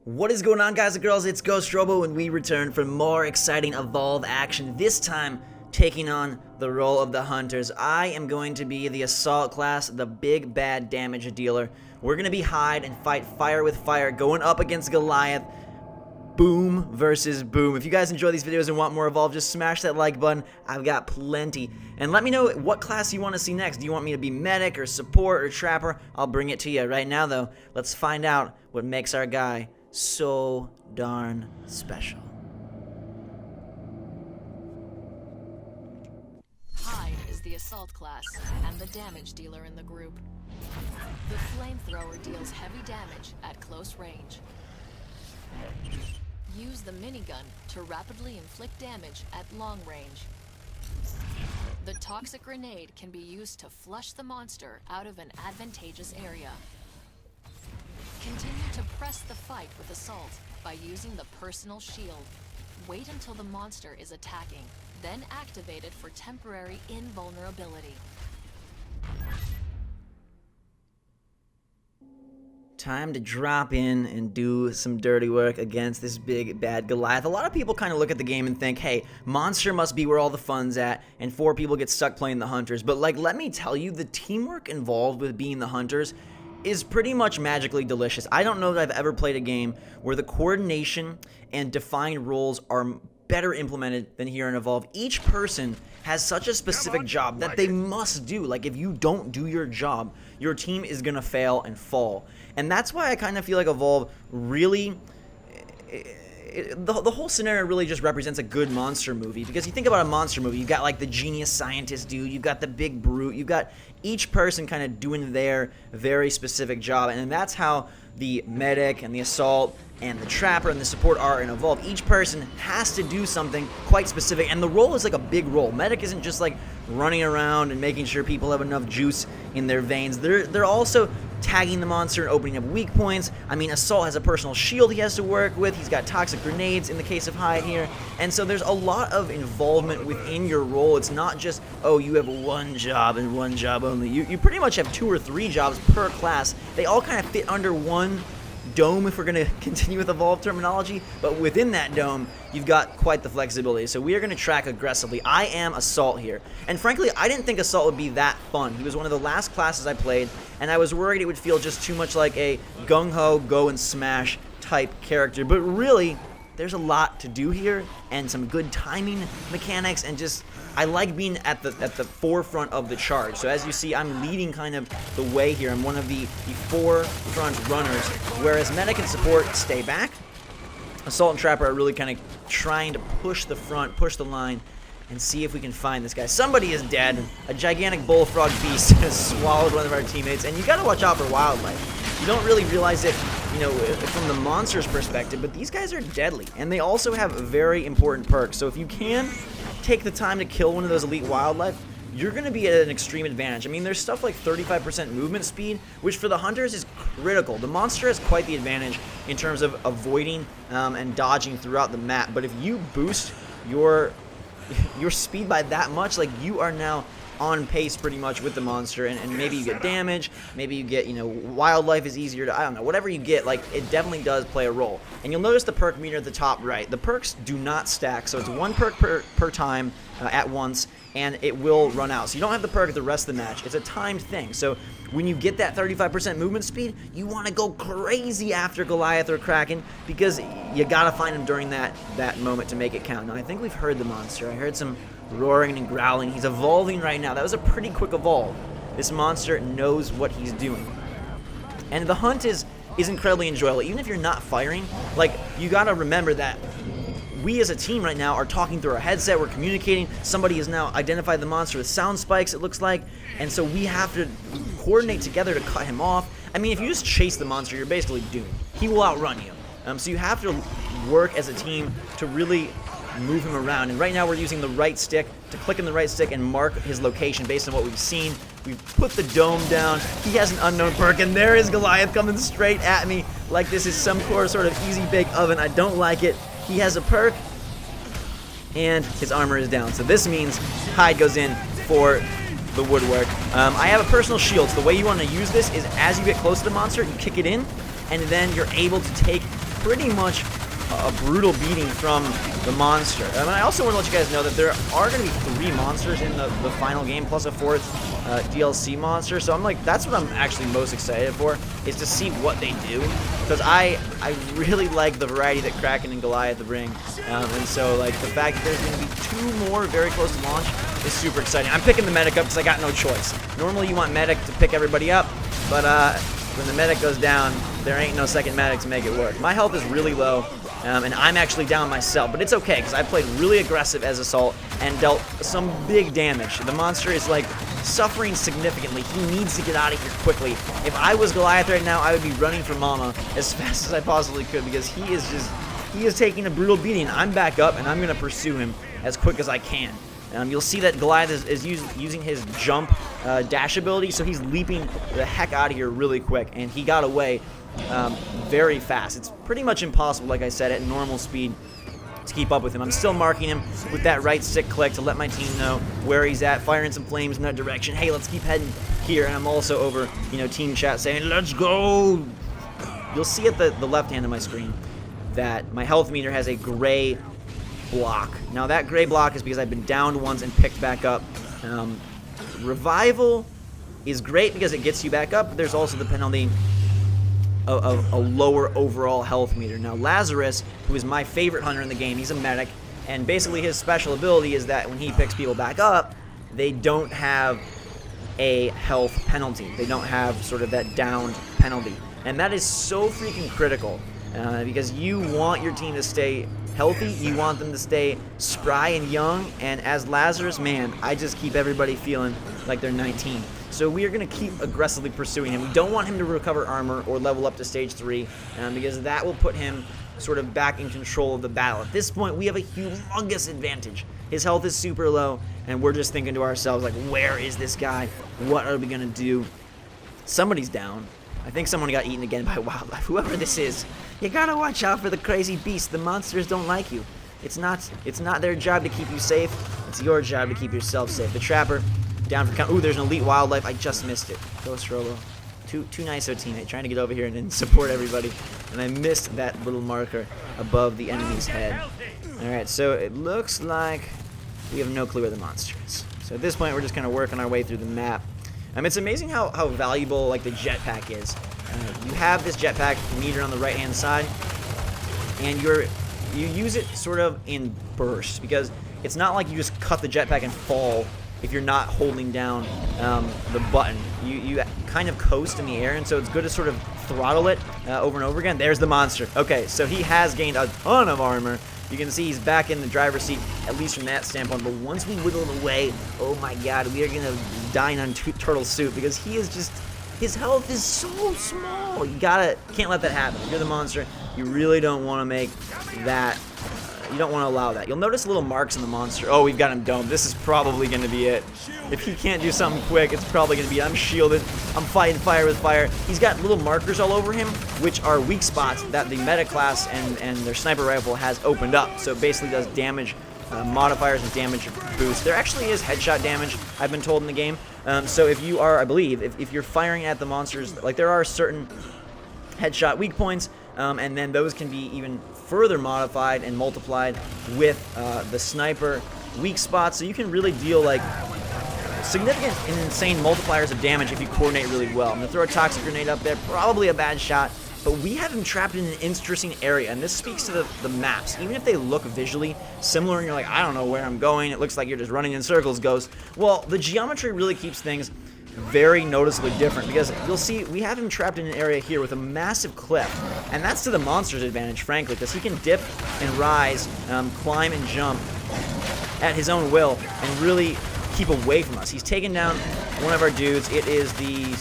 What is going on, guys and girls? It's Ghost Robo, and we return for more exciting Evolve action, this time taking on the role of the Hunters. I am going to be the Assault class, the big bad damage dealer. We're going to be hide and fight fire with fire, going up against Goliath. Boom versus boom. If you guys enjoy these videos and want more Evolve, just smash that like button. I've got plenty. And let me know what class you want to see next. Do you want me to be medic or support or trapper? I'll bring it to you. Right now, though, let's find out what makes our guy so darn special. Hyde is the assault class and the damage dealer in the group. The flamethrower deals heavy damage at close range. Use the minigun to rapidly inflict damage at long range. The toxic grenade can be used to flush the monster out of an advantageous area. Continue to press the fight with Assault by using the personal shield. Wait until the monster is attacking, then activate it for temporary invulnerability. Time to drop in and do some dirty work against this big bad Goliath. A lot of people kind of look at the game and think, hey, monster must be where all the fun's at, and 4 people get stuck playing the Hunters. But like, let me tell you, the teamwork involved with being the Hunters is pretty much magically delicious. I don't know that I've ever played a game where the coordination and defined roles are better implemented than here in Evolve. Each person has such a specific job that they must do. Like, if you don't do your job, your team is gonna fail and fall. And that's why I kind of feel like Evolve really... The whole scenario really just represents a good monster movie, because you think about a monster movie, you've got like the genius scientist dude, you've got the big brute, you've got each person kind of doing their very specific job, and that's how the medic and the assault and the trapper and the support are in Evolve. Each person has to do something quite specific, and the role is like a big role. Medic isn't just like running around and making sure people have enough juice in their veins. They're also tagging the monster and opening up weak points. I mean, Assault has a personal shield he has to work with. He's got toxic grenades in the case of Hyde here. And so there's a lot of involvement within your role. It's not just, oh, you have one job and one job only. You pretty much have 2 or 3 jobs per class. They all kind of fit under one dome, if we're going to continue with Evolve terminology, but within that dome, you've got quite the flexibility. So we are going to track aggressively. I am Assault here, and frankly, I didn't think Assault would be that fun. He was one of the last classes I played, and I was worried it would feel just too much like a gung-ho, go and smash type character, but really, there's a lot to do here, and some good timing mechanics, and just, I like being at the forefront of the charge. So as you see, I'm leading kind of the way here. I'm one of the forefront runners, whereas medic and support stay back. Assault and trapper are really kind of trying to push the front, push the line, and see if we can find this guy. Somebody is dead. A gigantic bullfrog beast has swallowed one of our teammates, and you gotta watch out for wildlife. You don't really realize it, you know, from the monster's perspective, but these guys are deadly, and they also have very important perks. So if you can take the time to kill one of those elite wildlife, you're going to be at an extreme advantage. I mean, there's stuff like 35% movement speed, which for the Hunters is critical. The monster has quite the advantage in terms of avoiding and dodging throughout the map, but if you boost your speed by that much, like, you are now on pace pretty much with the monster, and maybe you get damage, maybe you get, you know, wildlife is easier to, I don't know, whatever you get, like, it definitely does play a role. And you'll notice the perk meter at the top right. The perks do not stack, so it's 1 perk per time at once, and it will run out. So you don't have the perk the rest of the match. It's a timed thing. So when you get that 35% movement speed, you want to go crazy after Goliath or Kraken, because you gotta find him during that moment to make it count. Now, I think we've heard the monster. I heard some roaring and growling. He's evolving right now. That was a pretty quick evolve. This monster knows what he's doing. And the hunt is incredibly enjoyable. Even if you're not firing, like, you gotta remember that we as a team right now are talking through our headset, we're communicating. Somebody has now identified the monster with sound spikes, it looks like, and so we have to coordinate together to cut him off. I mean, if you just chase the monster, you're basically doomed. He will outrun you. So you have to work as a team to really move him around, and right now we're using the right stick to click in the right stick and mark his location based on what we've seen. We've put the dome down. He has an unknown perk, and there is Goliath coming straight at me like this is some sort of easy bake oven. I don't like it. He has a perk, and his armor is down, so this means Hyde goes in for the woodwork. I have a personal shield, so the way you want to use this is as you get close to the monster, you kick it in, and then you're able to take pretty much a brutal beating from the monster. And I also want to let you guys know that there are going to be 3 monsters in the final game, plus a 4th DLC monster. So I'm like, that's what I'm actually most excited for, is to see what they do. Because I really like the variety that Kraken and Goliath bring. And so, like, the fact that there's going to be 2 more very close to launch is super exciting. I'm picking the medic up because I got no choice. Normally you want medic to pick everybody up, but when the medic goes down, there ain't no second medic to make it work. My health is really low, and I'm actually down myself, but it's okay because I played really aggressive as Assault and dealt some big damage. The monster is like suffering significantly. He needs to get out of here quickly. If I was Goliath right now, I would be running for mama as fast as I possibly could because he is taking a brutal beating. I'm back up and I'm going to pursue him as quick as I can. You'll see that Goliath is using his jump dash ability, so he's leaping the heck out of here really quick, and he got away very fast. It's pretty much impossible, like I said, at normal speed to keep up with him. I'm still marking him with that right stick click to let my team know where he's at, firing some flames in that direction. Hey, let's keep heading here, and I'm also over, team chat saying, let's go! You'll see at the left hand of my screen that my health meter has a gray block. Now that gray block is because I've been downed once and picked back up. Revival is great because it gets you back up, but there's also the penalty of a lower overall health meter. Now Lazarus, who is my favorite hunter in the game, he's a medic, and basically his special ability is that when he picks people back up, they don't have a health penalty. They don't have sort of that downed penalty. And that is so freaking critical because you want your team to stay healthy, you want them to stay spry and young, and as Lazarus, man, I just keep everybody feeling like they're 19. So we are going to keep aggressively pursuing him. We don't want him to recover armor or level up to stage 3 because that will put him sort of back in control of the battle. At this point, we have a humongous advantage. His health is super low, and we're just thinking to ourselves, like, where is this guy? What are we going to do? Somebody's down. I think someone got eaten again by wildlife. Whoever this is, you gotta watch out for the crazy beasts. The monsters don't like you. It's not their job to keep you safe. It's your job to keep yourself safe. The trapper down for count. Ooh, there's an elite wildlife. I just missed it. Ghost Rolo. Too nice of a teammate. Trying to get over here and support everybody. And I missed that little marker above the enemy's head. Alright, so it looks like we have no clue where the monster is. So at this point, we're just kind of working our way through the map. It's amazing how valuable like the jetpack is. You have this jetpack meter on the right hand side, and you use it sort of in bursts because it's not like you just cut the jetpack and fall if you're not holding down the button. You kind of coast in the air, and so it's good to sort of throttle it over and over again. There's the monster. Okay, so he has gained a ton of armor. You can see he's back in the driver's seat, at least from that standpoint. But once we wiggle him away, oh my god, we are going to dine on turtle soup because he is just, his health is so small. You can't let that happen. If you're the monster, you really don't want to make that, you don't want to allow that. You'll notice little marks in the monster. Oh, we've got him domed. This is probably going to be it. If he can't do something quick, it's probably going to be, I'm shielded. I'm fighting fire with fire. He's got little markers all over him, which are weak spots that the meta class and their sniper rifle has opened up. So it basically does damage modifiers and damage boost. There actually is headshot damage, I've been told in the game. So if you are, I believe, if you're firing at the monsters, like there are certain headshot weak points, and then those can be even further modified and multiplied with the sniper weak spots. So you can really deal like significant and insane multipliers of damage if you coordinate really well. I'm going to throw a toxic grenade up there, probably a bad shot, but we have him trapped in an interesting area, and this speaks to the maps. Even if they look visually similar and you're like, I don't know where I'm going, it looks like you're just running in circles, Ghost. Well, the geometry really keeps things very noticeably different because you'll see we have him trapped in an area here with a massive cliff, and that's to the monster's advantage, frankly, because he can dip and rise, climb and jump at his own will and really keep away from us. He's taken down one of our dudes. It is the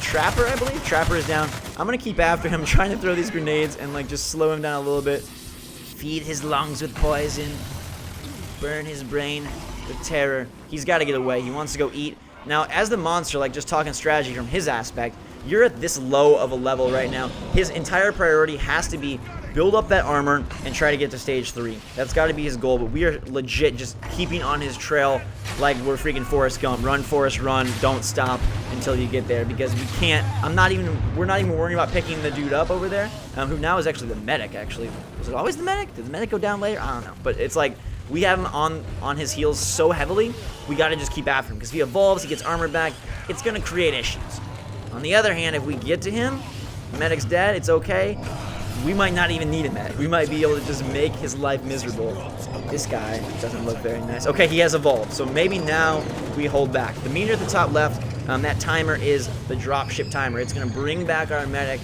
Trapper, I believe. Trapper is down. I'm going to keep after him, trying to throw these grenades and like just slow him down a little bit. Feed his lungs with poison. Burn his brain with terror. He's got to get away. He wants to go eat. Now, as the monster, like just talking strategy from his aspect, you're at this low of a level right now. His entire priority has to be build up that armor and try to get to stage 3. That's got to be his goal, but we are legit just keeping on his trail like we're freaking Forrest Gump. Run, Forrest, run. Don't stop until you get there, because we can't. We're not even worrying about picking the dude up over there, who now is actually the medic. Actually, was it always the medic? Did the medic go down later? I don't know. But it's like we have him on his heels so heavily. We got to just keep after him, because if he evolves, he gets armor back. It's gonna create issues. On the other hand, if we get to him, the medic's dead. It's okay. We might not even need a medic. We might be able to just make his life miserable. This guy doesn't look very nice. Okay, he has evolved, so maybe now we hold back. The meter at the top left, that timer is the dropship timer. It's going to bring back our medic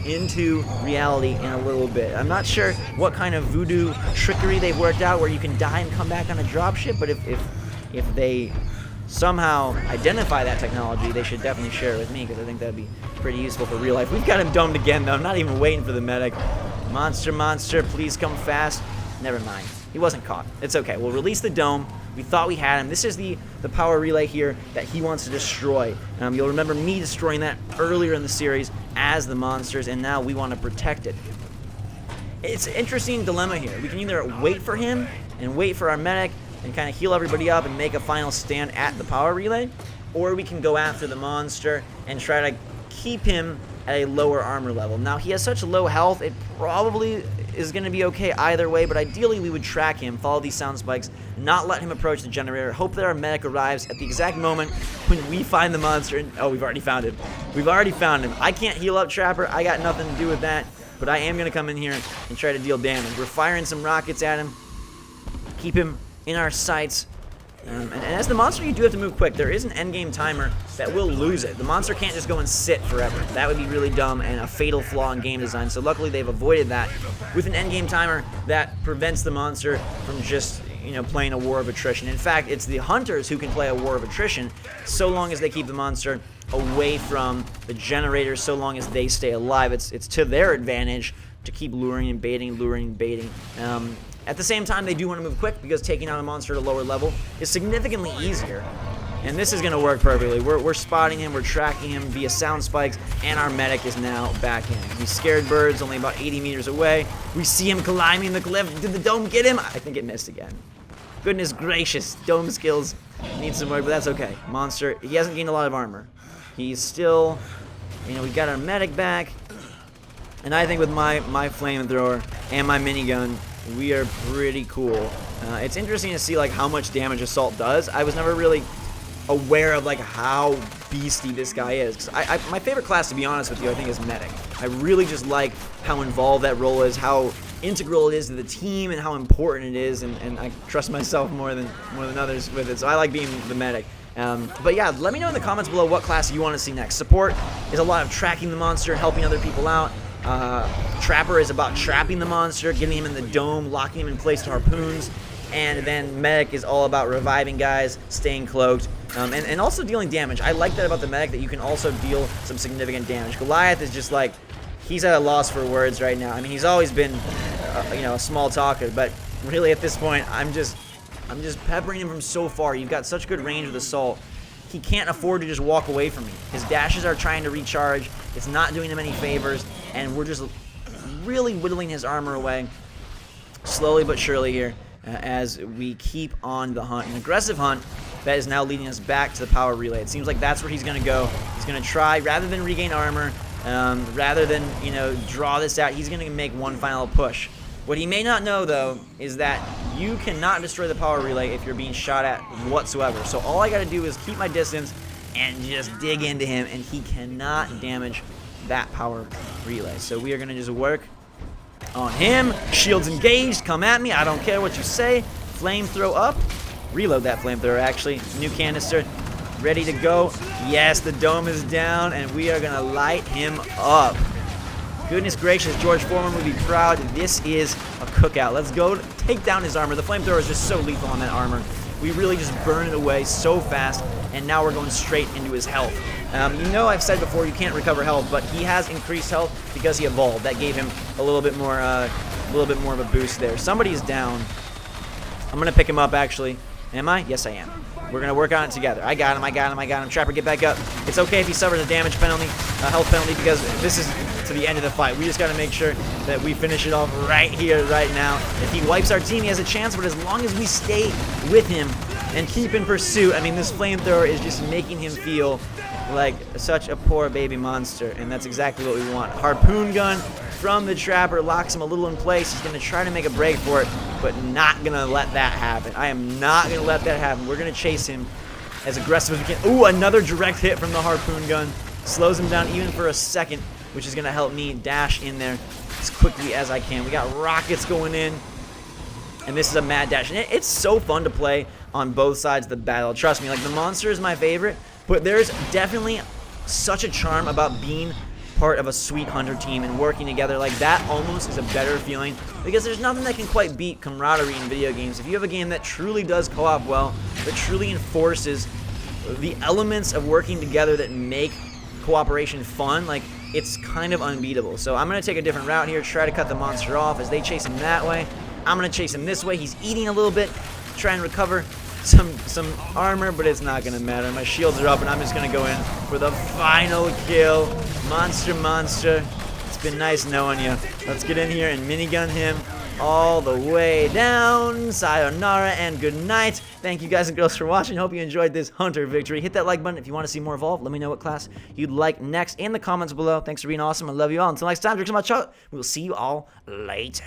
into reality in a little bit. I'm not sure what kind of voodoo trickery they've worked out where you can die and come back on a dropship, but if they somehow identify that technology, they should definitely share it with me, because I think that'd be pretty useful for real life. We've got him domed again, though. I'm not even waiting for the medic. Monster, please come fast. Never mind. He wasn't caught. It's okay. We'll release the dome. We thought we had him. This is the power relay here that he wants to destroy. You'll remember me destroying that earlier in the series as the monsters, and now we want to protect it. It's an interesting dilemma here. We can either wait for him and wait for our medic and kind of heal everybody up and make a final stand at the power relay, or we can go after the monster and try to keep him at a lower armor level. Now, he has such low health, it probably is going to be okay either way, but ideally we would track him, follow these sound spikes, not let him approach the generator, hope that our medic arrives at the exact moment when we find the monster. And, oh, we've already found him. We've already found him. I can't heal up Trapper. I got nothing to do with that, but I am going to come in here and try to deal damage. We're firing some rockets at him, keep him in our sights. And as the monster, you do have to move quick. There is an endgame timer that will lose it. The monster can't just go and sit forever. That would be really dumb and a fatal flaw in game design. So luckily they've avoided that with an endgame timer that prevents the monster from just, playing a war of attrition. In fact, it's the hunters who can play a war of attrition so long as they keep the monster away from the generators, so long as they stay alive. It's to their advantage to keep luring and baiting, At the same time, they do want to move quick, because taking out a monster at a lower level is significantly easier. And this is going to work perfectly. We're spotting him, we're tracking him via sound spikes, and our medic is now back in. He's scared birds, only about 80 meters away. We see him climbing the cliff. Did the dome get him? I think it missed again. Goodness gracious, dome skills need some work, but that's okay. Monster, he hasn't gained a lot of armor. He's still, we got our medic back. And I think with my flamethrower and my minigun, we are pretty cool. It's interesting to see how much damage Assault does. I was never really aware of how beasty this guy is. 'Cause my favorite class, to be honest with you, I think is Medic. I really just like how involved that role is, how integral it is to the team, and how important it is. And I trust myself more than others with it. So I like being the Medic. But yeah, let me know in the comments below what class you want to see next. Support is a lot of tracking the monster, helping other people out. Trapper is about trapping the monster, getting him in the dome, locking him in place to harpoons, and then Medic is all about reviving guys, staying cloaked, and also dealing damage. I like that about the Medic, that you can also deal some significant damage. Goliath is just he's at a loss for words right now. I mean, he's always been, a small talker, but really at this point, I'm just peppering him from so far. You've got such good range with Assault. He can't afford to just walk away from me. His dashes are trying to recharge. It's not doing him any favors, and we're just really whittling his armor away, slowly but surely here, as we keep on the hunt. An aggressive hunt that is now leading us back to the power relay. It seems like that's where he's going to go. He's going to try, rather than regain armor, rather than, draw this out, he's going to make one final push. What he may not know, though, is that you cannot destroy the power relay if you're being shot at whatsoever. So all I got to do is keep my distance and just dig into him, and he cannot damage that power relay. So we are going to just work on him. Shields engaged. Come at me. I don't care what you say. Flamethrower up. Reload that flamethrower, actually. New canister. Ready to go. Yes, the dome is down, and we are going to light him up. Goodness gracious, George Foreman would be proud. This is a cookout. Let's go take down his armor. The flamethrower is just so lethal on that armor. We really just burn it away so fast, and now we're going straight into his health. I've said before you can't recover health, but he has increased health because he evolved. That gave him a little bit more of a boost there. Somebody's down. I'm gonna pick him up, actually. Am I? Yes, I am. We're gonna work on it together. I got him. Trapper, get back up. It's okay if he suffers a damage penalty, a health penalty, because this is to the end of the fight. We just got to make sure that we finish it off right here, right now. If he wipes our team, he has a chance, but as long as we stay with him and keep in pursuit, I mean, this flamethrower is just making him feel like such a poor baby monster, and that's exactly what we want. Harpoon gun from the Trapper locks him a little in place. He's going to try to make a break for it, but not going to let that happen. I am not going to let that happen. We're going to chase him as aggressive as we can. Ooh, another direct hit from the Harpoon gun. Slows him down even for a second, which is going to help me dash in there as quickly as I can. We got rockets going in, and this is a mad dash. And it's so fun to play on both sides of the battle. Trust me, like, the monster is my favorite, but there's definitely such a charm about being part of a sweet hunter team and working together. Like, that almost is a better feeling, because there's nothing that can quite beat camaraderie in video games. If you have a game that truly does co-op well, that truly enforces the elements of working together that make cooperation fun, like, it's kind of unbeatable. So I'm going to take a different route here, try to cut the monster off as they chase him that way. I'm going to chase him this way. He's eating a little bit, try and recover some armor, but it's not gonna matter. My shields are up, and I'm just gonna go in for the final kill. Monster, it's been nice knowing you. Let's get in here and minigun him all the way down. Sayonara and good night. Thank you guys and girls for watching. Hope you enjoyed this hunter victory. Hit that like button if you want to see more Evolve. Let me know what class you'd like next in the comments below. Thanks for being awesome. I love you all. Until next time, drink some hot chocolate. We'll see you all later.